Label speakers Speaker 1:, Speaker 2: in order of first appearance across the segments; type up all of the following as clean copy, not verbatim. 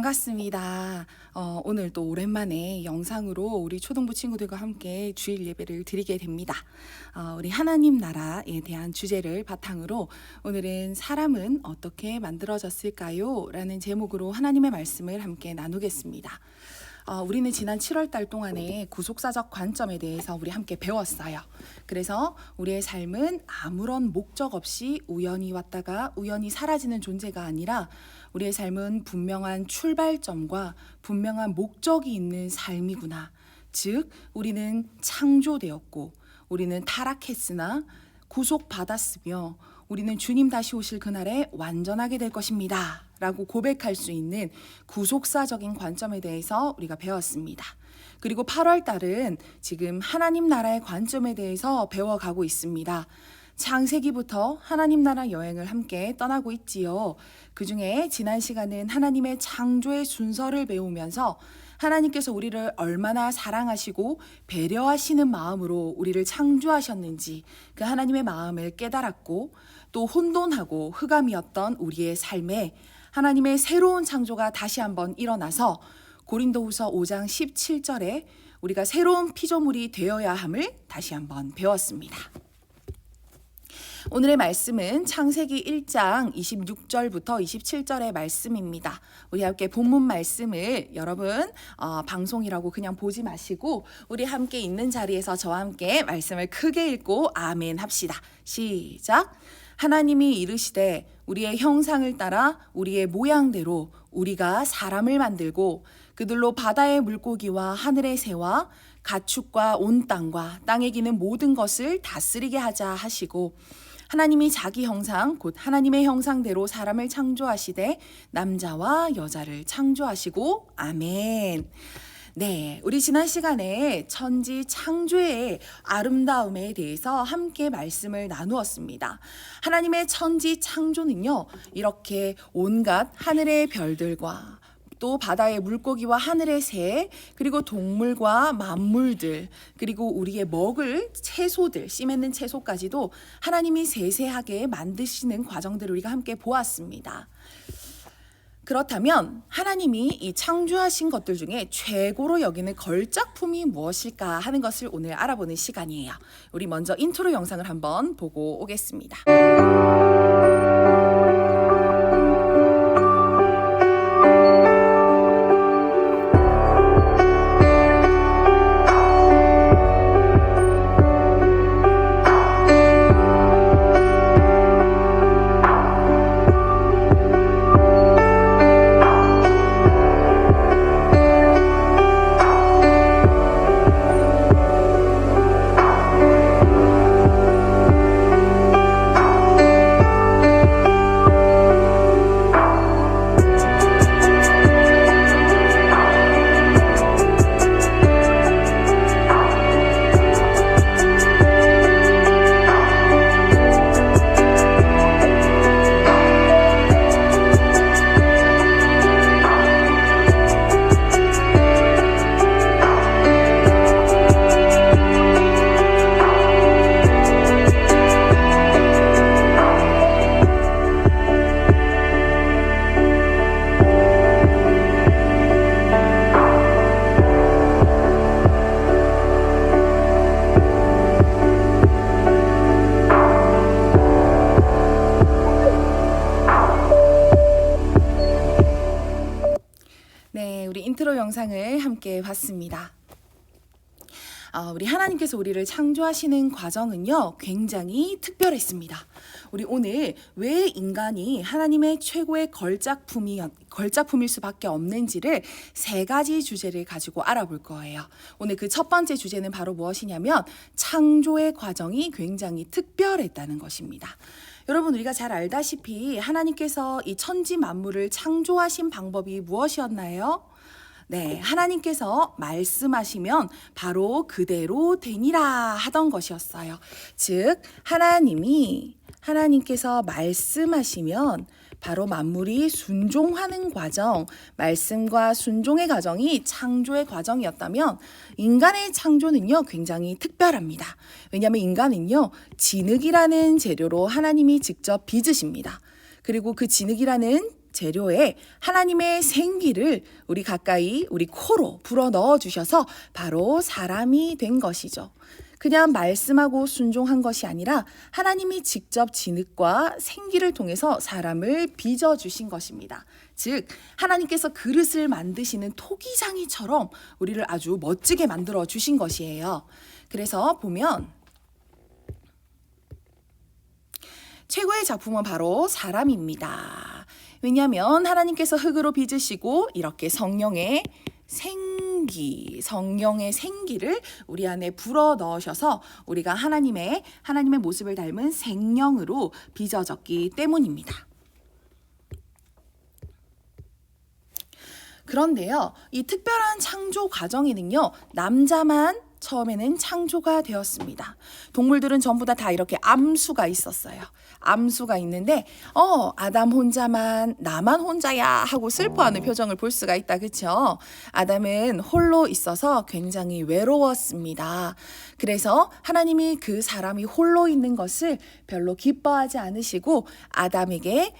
Speaker 1: 반갑습니다. 오늘 또 오랜만에 영상으로 우리 초등부 친구들과 함께 주일 예배를 드리게 됩니다. 우리 하나님 나라에 대한 주제를 바탕으로 오늘은 사람은 어떻게 만들어졌을까요? 라는 제목으로 하나님의 말씀을 함께 나누겠습니다. 우리는 지난 7월 달 동안에 구속사적 관점에 대해서 우리 함께 배웠어요. 그래서 우리의 삶은 아무런 목적 없이 우연히 왔다가 우연히 사라지는 존재가 아니라 우리의 삶은 분명한 출발점과 분명한 목적이 있는 삶이구나. 즉, 우리는 창조되었고 우리는 타락했으나 구속받았으며 우리는 주님 다시 오실 그날에 완전하게 될 것입니다. 라고 고백할 수 있는 구속사적인 관점에 대해서 우리가 배웠습니다. 그리고 8월 달은 지금 하나님 나라의 관점에 대해서 배워가고 있습니다. 창세기부터 하나님 나라 여행을 함께 떠나고 있지요. 그 중에 지난 시간은 하나님의 창조의 순서를 배우면서 하나님께서 우리를 얼마나 사랑하시고 배려하시는 마음으로 우리를 창조하셨는지 그 하나님의 마음을 깨달았고, 또 혼돈하고 흑암이었던 우리의 삶에 하나님의 새로운 창조가 다시 한번 일어나서 고린도후서 5장 17절에 우리가 새로운 피조물이 되어야 함을 다시 한번 배웠습니다. 오늘의 말씀은 창세기 1장 26절부터 27절의 말씀입니다. 우리 함께 본문 말씀을 여러분 방송이라고 그냥 보지 마시고 우리 함께 있는 자리에서 저와 함께 말씀을 크게 읽고 아멘 합시다. 시작. 하나님이 이르시되 우리의 형상을 따라 우리의 모양대로 우리가 사람을 만들고 그들로 바다의 물고기와 하늘의 새와 가축과 온 땅과 땅에 기는 모든 것을 다스리게 하자 하시고, 하나님이 자기 형상 곧 하나님의 형상대로 사람을 창조하시되 남자와 여자를 창조하시고 아멘. 네, 우리 지난 시간에 천지 창조의 아름다움에 대해서 함께 말씀을 나누었습니다. 하나님의 천지 창조는요, 이렇게 온갖 하늘의 별들과 또 바다의 물고기와 하늘의 새, 그리고 동물과 만물들, 그리고 우리의 먹을 채소들, 씨 맺는 채소까지도 하나님이 세세하게 만드시는 과정들을 우리가 함께 보았습니다. 그렇다면 하나님이 이 창조하신 것들 중에 최고로 여기는 걸작품이 무엇일까 하는 것을 오늘 알아보는 시간이에요. 우리 먼저 인트로 영상을 한번 보고 오겠습니다. 인트로 영상을 함께 봤습니다. 우리 하나님께서 우리를 창조하시는 과정은요, 굉장히 특별했습니다. 우리 오늘 왜 인간이 하나님의 최고의 걸작품일 수밖에 없는지를 세 가지 주제를 가지고 알아볼 거예요. 오늘 그 첫 번째 주제는 바로 무엇이냐면 창조의 과정이 굉장히 특별했다는 것입니다. 여러분, 우리가 잘 알다시피 하나님께서 이 천지 만물을 창조하신 방법이 무엇이었나요? 네, 하나님께서 말씀하시면 바로 그대로 되니라 하던 것이었어요. 즉, 하나님께서 말씀하시면 바로 만물이 순종하는 과정, 말씀과 순종의 과정이 창조의 과정이었다면 인간의 창조는요, 굉장히 특별합니다. 왜냐하면 인간은요, 진흙이라는 재료로 하나님이 직접 빚으십니다. 그리고 그 진흙이라는 재료에 하나님의 생기를 우리 가까이 우리 코로 불어 넣어 주셔서 바로 사람이 된 것이죠. 그냥 말씀하고 순종한 것이 아니라 하나님이 직접 진흙과 생기를 통해서 사람을 빚어주신 것입니다. 즉 하나님께서 그릇을 만드시는 토기장이처럼 우리를 아주 멋지게 만들어 주신 것이에요. 그래서 보면 최고의 작품은 바로 사람입니다. 왜냐하면 하나님께서 흙으로 빚으시고 이렇게 성령의 생기를 우리 안에 불어 넣으셔서 우리가 하나님의 모습을 닮은 생명으로 빚어졌기 때문입니다. 그런데요, 이 특별한 창조 과정에는요, 남자만 처음에는 창조가 되었습니다. 동물들은 전부 다 이렇게 암수가 있었어요. 암수가 있는데 아담 혼자만 나만 혼자야 하고 슬퍼하는 표정을 볼 수가 있다. 그렇죠? 아담은 홀로 있어서 굉장히 외로웠습니다. 그래서 하나님이 그 사람이 홀로 있는 것을 별로 기뻐하지 않으시고 아담에게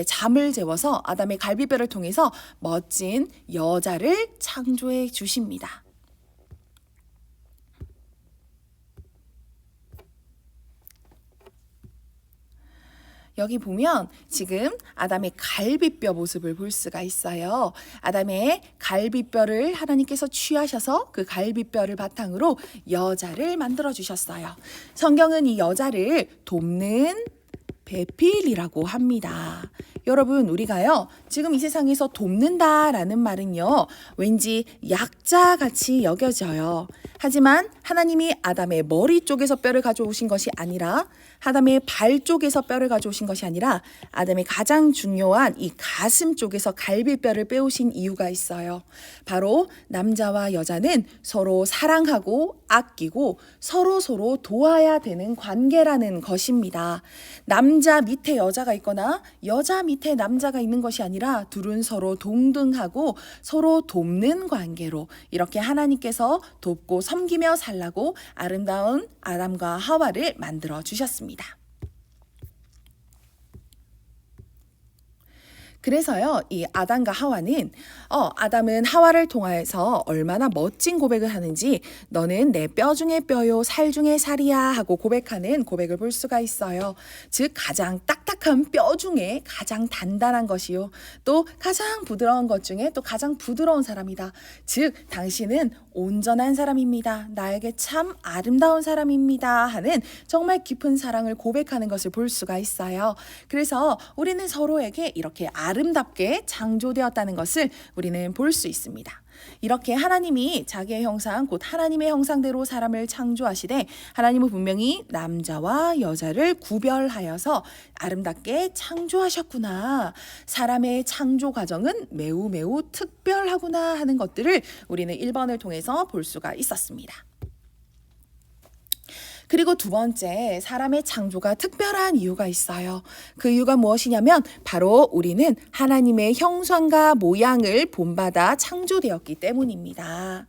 Speaker 1: 잠을 재워서 아담의 갈비뼈를 통해서 멋진 여자를 창조해 주십니다. 여기 보면 지금 아담의 갈비뼈 모습을 볼 수가 있어요. 아담의 갈비뼈를 하나님께서 취하셔서 그 갈비뼈를 바탕으로 여자를 만들어 주셨어요. 성경은 이 여자를 돕는 배필이라고 합니다. 여러분, 우리가요, 지금 이 세상에서 돕는다라는 말은요, 왠지 약자같이 여겨져요. 하지만 하나님이 아담의 머리 쪽에서 뼈를 가져오신 것이 아니라 아담의 발 쪽에서 뼈를 가져오신 것이 아니라 아담의 가장 중요한 이 가슴 쪽에서 갈비뼈를 빼오신 이유가 있어요. 바로 남자와 여자는 서로 사랑하고 아끼고 서로 도와야 되는 관계라는 것입니다. 남자 밑에 여자가 있거나 여자 밑에 남자가 있는 것이 아니라 둘은 서로 동등하고 서로 돕는 관계로 이렇게 하나님께서 돕고 섬기며 살라고 아름다운 아담과 하와를 만들어 주셨습니다. 그래서요, 이 아담과 하와는 아담은 하와를 통하여서 얼마나 멋진 고백을 하는지 너는 내 뼈 중에 뼈요 살 중에 살이야 하고 고백하는 고백을 볼 수가 있어요. 즉 가장 딱딱한 뼈 중에 가장 단단한 것이요 또 가장 부드러운 것 중에 또 가장 부드러운 사람이다. 즉 당신은 온전한 사람입니다. 나에게 참 아름다운 사람입니다 하는 정말 깊은 사랑을 고백하는 것을 볼 수가 있어요. 그래서 우리는 서로에게 이렇게 아름답게 창조되었다는 것을 우리는 볼 수 있습니다. 이렇게 하나님이 자기의 형상 곧 하나님의 형상대로 사람을 창조하시되 하나님은 분명히 남자와 여자를 구별하여서 아름답게 창조하셨구나. 사람의 창조 과정은 매우 특별하구나 하는 것들을 우리는 1번을 통해서 볼 수가 있었습니다. 그리고 두 번째, 사람의 창조가 특별한 이유가 있어요. 그 이유가 무엇이냐면 바로 우리는 하나님의 형상과 모양을 본받아 창조되었기 때문입니다.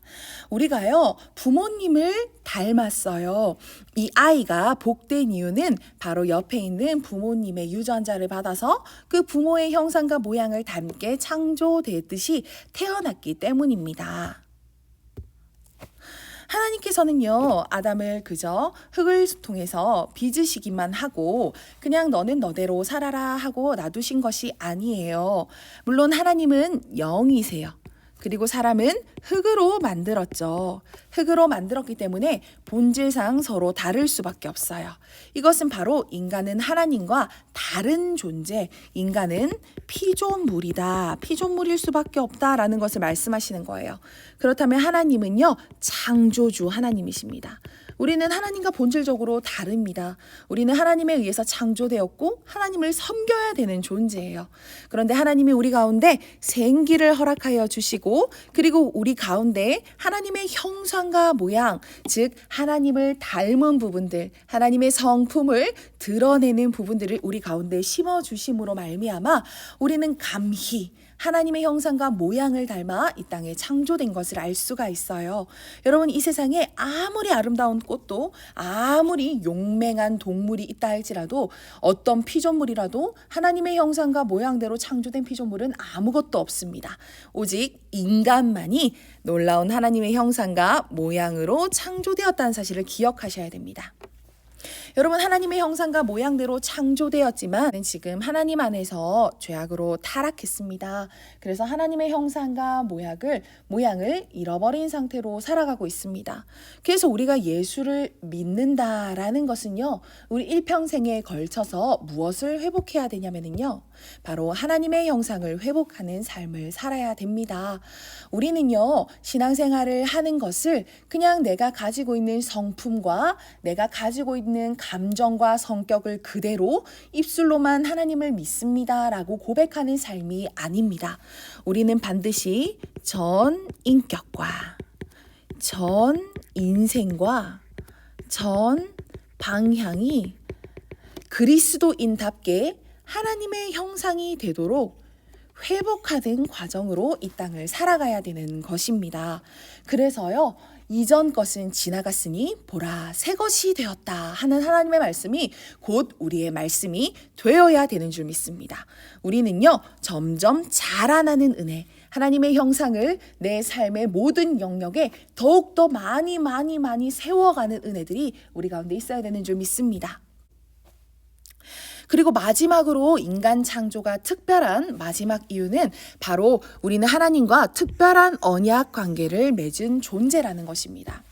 Speaker 1: 우리가요, 부모님을 닮았어요. 이 아이가 복된 이유는 바로 옆에 있는 부모님의 유전자를 받아서 그 부모의 형상과 모양을 닮게 창조되듯이 태어났기 때문입니다. 하나님께서는요, 아담을 그저 흙을 통해서 빚으시기만 하고 그냥 너는 너대로 살아라 하고 놔두신 것이 아니에요. 물론 하나님은 영이세요. 그리고 사람은 흙으로 만들었죠. 흙으로 만들었기 때문에 본질상 서로 다를 수밖에 없어요. 이것은 바로 인간은 하나님과 다른 존재, 인간은 피조물이다. 피조물일 수밖에 없다라는 것을 말씀하시는 거예요. 그렇다면 하나님은요, 창조주 하나님이십니다. 우리는 하나님과 본질적으로 다릅니다. 우리는 하나님에 의해서 창조되었고 하나님을 섬겨야 되는 존재예요. 그런데 하나님이 우리 가운데 생기를 허락하여 주시고 그리고 우리 가운데 하나님의 형상과 모양, 즉 하나님을 닮은 부분들, 하나님의 성품을 드러내는 부분들을 우리 가운데 심어주심으로 말미암아 우리는 감히 하나님의 형상과 모양을 닮아 이 땅에 창조된 것을 알 수가 있어요. 여러분, 이 세상에 아무리 아름다운 꽃도 아무리 용맹한 동물이 있다 할지라도 어떤 피조물이라도 하나님의 형상과 모양대로 창조된 피조물은 아무것도 없습니다. 오직 인간만이 놀라운 하나님의 형상과 모양으로 창조되었다는 사실을 기억하셔야 됩니다. 여러분, 하나님의 형상과 모양대로 창조되었지만 지금 하나님 안에서 죄악으로 타락했습니다. 그래서 하나님의 형상과 모양을 잃어버린 상태로 살아가고 있습니다. 그래서 우리가 예수를 믿는다라는 것은요, 우리 일평생에 걸쳐서 무엇을 회복해야 되냐면요, 바로 하나님의 형상을 회복하는 삶을 살아야 됩니다. 우리는요, 신앙생활을 하는 것을 그냥 내가 가지고 있는 성품과 내가 가지고 있는 감정과 성격을 그대로 입술로만 하나님을 믿습니다라고 고백하는 삶이 아닙니다. 우리는 반드시 전 인격과 전 인생과 전 방향이 그리스도인답게 하나님의 형상이 되도록 회복하는 과정으로 이 땅을 살아가야 되는 것입니다. 그래서요, 이전 것은 지나갔으니 보라 새 것이 되었다 하는 하나님의 말씀이 곧 우리의 말씀이 되어야 되는 줄 믿습니다. 우리는요, 점점 자라나는 은혜, 하나님의 형상을 내 삶의 모든 영역에 더욱더 많이 세워가는 은혜들이 우리 가운데 있어야 되는 줄 믿습니다. 그리고 마지막으로 인간 창조가 특별한 마지막 이유는 바로 우리는 하나님과 특별한 언약 관계를 맺은 존재라는 것입니다.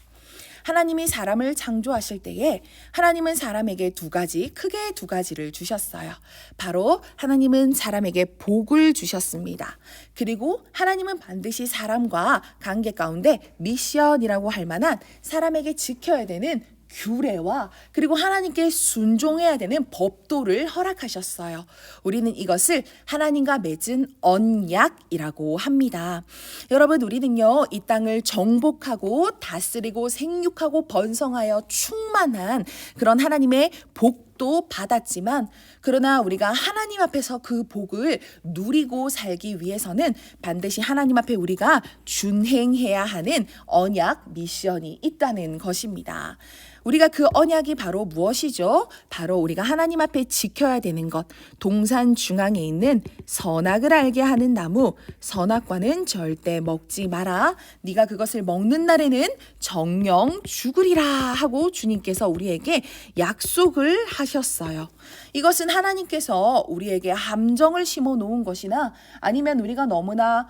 Speaker 1: 하나님이 사람을 창조하실 때에 하나님은 사람에게 크게 두 가지를 주셨어요. 바로 하나님은 사람에게 복을 주셨습니다. 그리고 하나님은 반드시 사람과 관계 가운데 미션이라고 할 만한 사람에게 지켜야 되는 규례와 그리고 하나님께 순종해야 되는 법도를 허락하셨어요. 우리는 이것을 하나님과 맺은 언약이라고 합니다. 여러분, 우리는요, 이 땅을 정복하고 다스리고 생육하고 번성하여 충만한 그런 하나님의 복도 받았지만, 그러나 우리가 하나님 앞에서 그 복을 누리고 살기 위해서는 반드시 하나님 앞에 우리가 준행해야 하는 언약 미션이 있다는 것입니다. 우리가 그 언약이 바로 무엇이죠? 바로 우리가 하나님 앞에 지켜야 되는 것, 동산 중앙에 있는 선악을 알게 하는 나무, 선악과는 절대 먹지 마라. 네가 그것을 먹는 날에는 정령 죽으리라 하고 주님께서 우리에게 약속을 하셨어요. 이것은 하나님께서 우리에게 함정을 심어 놓은 것이나 아니면 우리가 너무나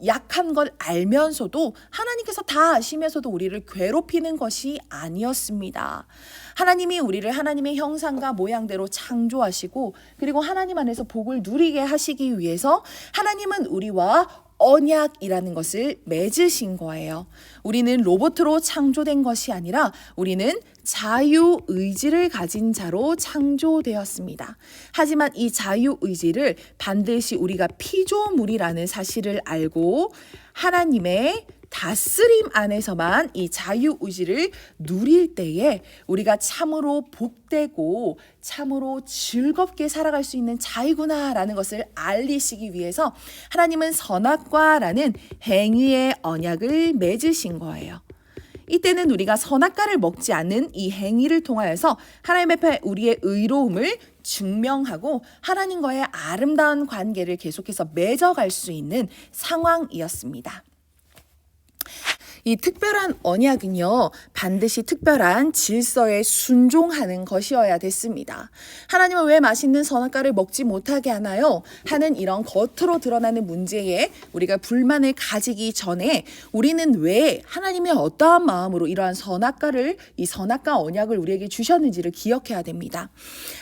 Speaker 1: 약한 걸 알면서도 하나님께서 다 아시면서도 우리를 괴롭히는 것이 아니었습니다. 하나님이 우리를 하나님의 형상과 모양대로 창조하시고 그리고 하나님 안에서 복을 누리게 하시기 위해서 하나님은 우리와 언약이라는 것을 맺으신 거예요. 우리는 로봇으로 창조된 것이 아니라 우리는 자유의지를 가진 자로 창조되었습니다. 하지만 이 자유의지를 반드시 우리가 피조물이라는 사실을 알고 하나님의 다스림 안에서만 이 자유의지를 누릴 때에 우리가 참으로 복되고 참으로 즐겁게 살아갈 수 있는 자이구나라는 것을 알리시기 위해서 하나님은 선악과라는 행위의 언약을 맺으신 거예요. 이때는 우리가 선악과를 먹지 않는 이 행위를 통하여서 하나님 앞에 우리의 의로움을 증명하고 하나님과의 아름다운 관계를 계속해서 맺어갈 수 있는 상황이었습니다. 이 특별한 언약은요, 반드시 특별한 질서에 순종하는 것이어야 됐습니다. 하나님은 왜 맛있는 선악과를 먹지 못하게 하나요? 하는 이런 겉으로 드러나는 문제에 우리가 불만을 가지기 전에 우리는 왜 하나님의 어떠한 마음으로 이러한 이 선악과 언약을 우리에게 주셨는지를 기억해야 됩니다.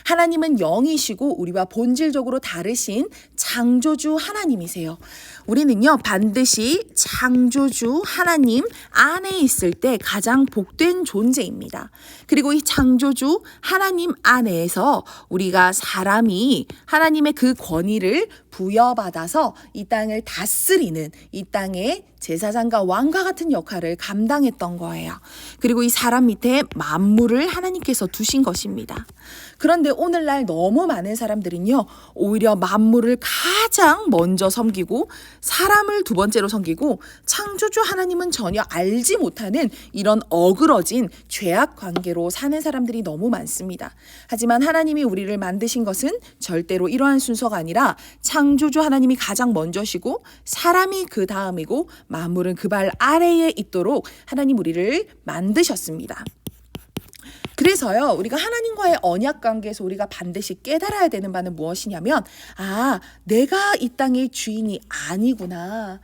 Speaker 1: 하나님은 영이시고 우리와 본질적으로 다르신 창조주 하나님이세요. 우리는요, 반드시 창조주 하나님 안에 있을 때 가장 복된 존재입니다. 그리고 이 창조주 하나님 안에서 우리가 사람이 하나님의 그 권위를 부여받아서 이 땅을 다스리는, 이 땅의 제사장과 왕과 같은 역할을 감당했던 거예요. 그리고 이 사람 밑에 만물을 하나님께서 두신 것입니다. 그런데 오늘날 너무 많은 사람들은요, 오히려 만물을 가장 먼저 섬기고 사람을 두 번째로 섬기고 창조주 하나님은 전혀 알지 못하는 이런 어그러진 죄악 관계로 사는 사람들이 너무 많습니다. 하지만 하나님이 우리를 만드신 것은 절대로 이러한 순서가 아니라 창조주 하나님이 가장 먼저시고 사람이 그 다음이고 만물은 그 발 아래에 있도록 하나님 우리를 만드셨습니다. 그래서요, 우리가 하나님과의 언약 관계에서 우리가 반드시 깨달아야 되는 바는 무엇이냐면, 내가 이 땅의 주인이 아니구나.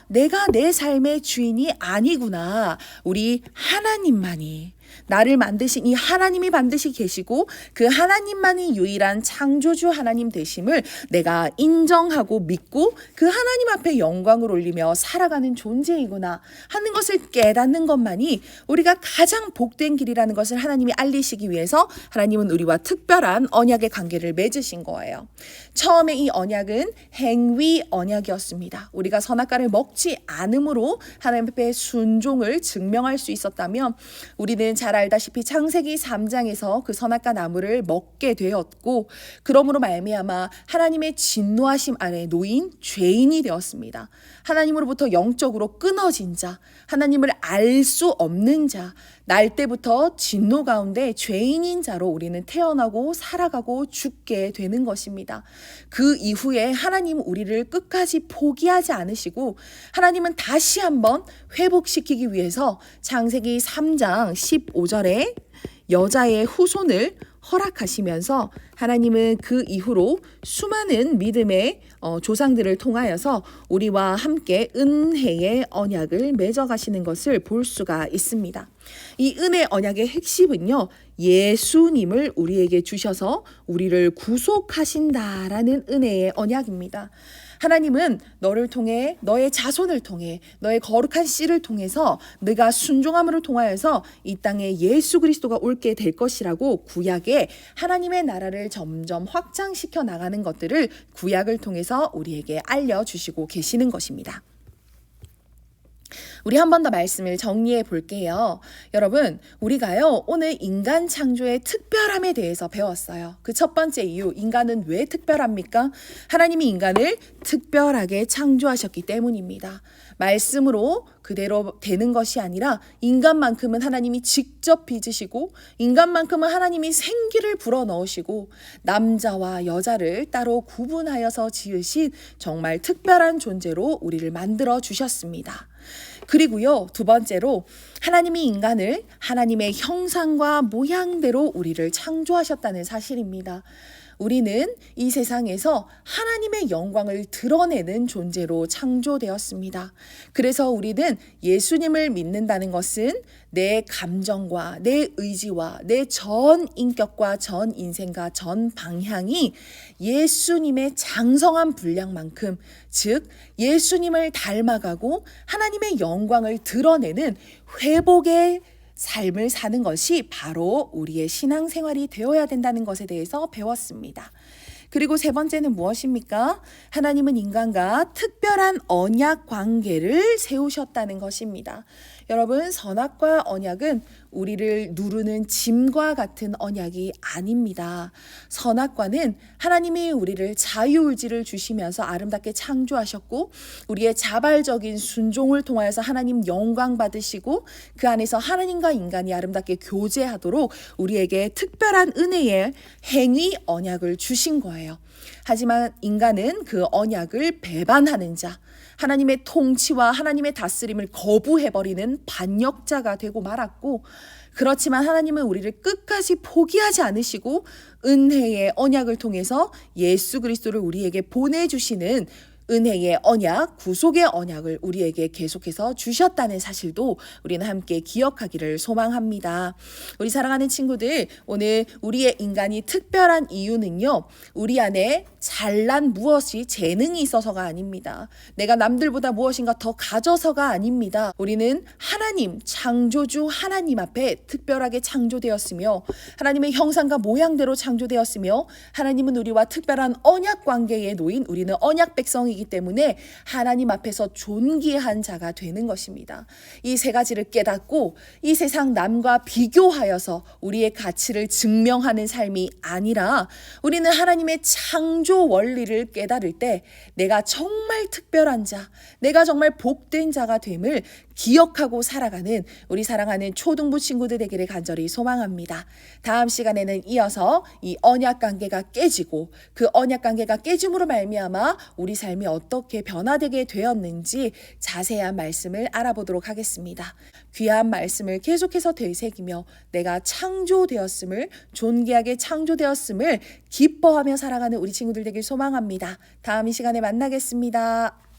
Speaker 1: 내가 내 삶의 주인이 아니구나. 우리 하나님만이, 나를 만드신 이 하나님이 반드시 계시고 그 하나님만이 유일한 창조주 하나님 되심을 내가 인정하고 믿고 그 하나님 앞에 영광을 올리며 살아가는 존재이구나 하는 것을 깨닫는 것만이 우리가 가장 복된 길이라는 것을 하나님이 알리시기 위해서 하나님은 우리와 특별한 언약의 관계를 맺으신 거예요. 처음에 이 언약은 행위 언약이었습니다. 우리가 선악과를 먹지 않음으로 하나님 앞에 순종을 증명할 수 있었다면, 우리는 잘 알다시피 창세기 3장에서 그 선악과 나무를 먹게 되었고, 그러므로 말미암아 하나님의 진노하심 아래 놓인 죄인이 되었습니다. 하나님으로부터 영적으로 끊어진 자, 하나님을 알 수 없는 자, 날 때부터 진노 가운데 죄인인 자로 우리는 태어나고 살아가고 죽게 되는 것입니다. 그 이후에 하나님은 우리를 끝까지 포기하지 않으시고 하나님은 다시 한번 회복시키기 위해서 창세기 3장 15절에 여자의 후손을 허락하시면서 하나님은 그 이후로 수많은 믿음의 조상들을 통하여서 우리와 함께 은혜의 언약을 맺어가시는 것을 볼 수가 있습니다. 이 은혜 언약의 핵심은요, 예수님을 우리에게 주셔서 우리를 구속하신다라는 은혜의 언약입니다. 하나님은 너를 통해, 너의 자손을 통해, 너의 거룩한 씨를 통해서 네가 순종함으로 통하여서 이 땅에 예수 그리스도가 옳게 될 것이라고 구약에 하나님의 나라를 점점 확장시켜 나가는 것들을 구약을 통해서 우리에게 알려주시고 계시는 것입니다. 우리 한 번 더 말씀을 정리해 볼게요. 여러분, 우리가요, 오늘 인간 창조의 특별함에 대해서 배웠어요. 그 첫 번째 이유, 인간은 왜 특별합니까? 하나님이 인간을 특별하게 창조하셨기 때문입니다. 말씀으로 그대로 되는 것이 아니라 인간만큼은 하나님이 직접 빚으시고 인간만큼은 하나님이 생기를 불어넣으시고 남자와 여자를 따로 구분하여서 지으신 정말 특별한 존재로 우리를 만들어 주셨습니다. 그리고요, 두 번째로 하나님이 인간을 하나님의 형상과 모양대로 우리를 창조하셨다는 사실입니다. 우리는 이 세상에서 하나님의 영광을 드러내는 존재로 창조되었습니다. 그래서 우리는 예수님을 믿는다는 것은 내 감정과 내 의지와 내 전 인격과 전 인생과 전 방향이 예수님의 장성한 분량만큼, 즉 예수님을 닮아가고 하나님의 영광을 드러내는 회복의 삶을 사는 것이 바로 우리의 신앙생활이 되어야 된다는 것에 대해서 배웠습니다. 그리고 세 번째는 무엇입니까? 하나님은 인간과 특별한 언약 관계를 세우셨다는 것입니다. 여러분, 선악과 언약은 우리를 누르는 짐과 같은 언약이 아닙니다. 선악과는 하나님이 우리를 자유의지를 주시면서 아름답게 창조하셨고 우리의 자발적인 순종을 통하여서 하나님 영광 받으시고 그 안에서 하나님과 인간이 아름답게 교제하도록 우리에게 특별한 은혜의 행위 언약을 주신 거예요. 하지만 인간은 그 언약을 배반하는 자, 하나님의 통치와 하나님의 다스림을 거부해버리는 반역자가 되고 말았고, 그렇지만 하나님은 우리를 끝까지 포기하지 않으시고 은혜의 언약을 통해서 예수 그리스도를 우리에게 보내주시는 은혜의 언약, 구속의 언약을 우리에게 계속해서 주셨다는 사실도 우리는 함께 기억하기를 소망합니다. 우리 사랑하는 친구들, 오늘 우리의 인간이 특별한 이유는요, 우리 안에 잘난 무엇이 재능이 있어서가 아닙니다. 내가 남들보다 무엇인가 더 가져서가 아닙니다. 우리는 하나님, 창조주 하나님 앞에 특별하게 창조되었으며 하나님의 형상과 모양대로 창조되었으며 하나님은 우리와 특별한 언약 관계에 놓인 우리는 언약 백성이기 때문에 하나님 앞에서 존귀한 자가 되는 것입니다. 이 세 가지를 깨닫고 이 세상 남과 비교하여서 우리의 가치를 증명하는 삶이 아니라 우리는 하나님의 창조 원리를 깨달을 때 내가 정말 특별한 자, 내가 정말 복된 자가 됨을 기억하고 살아가는 우리 사랑하는 초등부 친구들 되기를 간절히 소망합니다. 다음 시간에는 이어서 이 언약 관계가 깨지고 그 언약 관계가 깨짐으로 말미암아 우리 삶이 어떻게 변화되게 되었는지 자세한 말씀을 알아보도록 하겠습니다. 귀한 말씀을 계속해서 되새기며 내가 창조되었음을, 존귀하게 창조되었음을 기뻐하며 살아가는 우리 친구들 되길 소망합니다. 다음 이 시간에 만나겠습니다.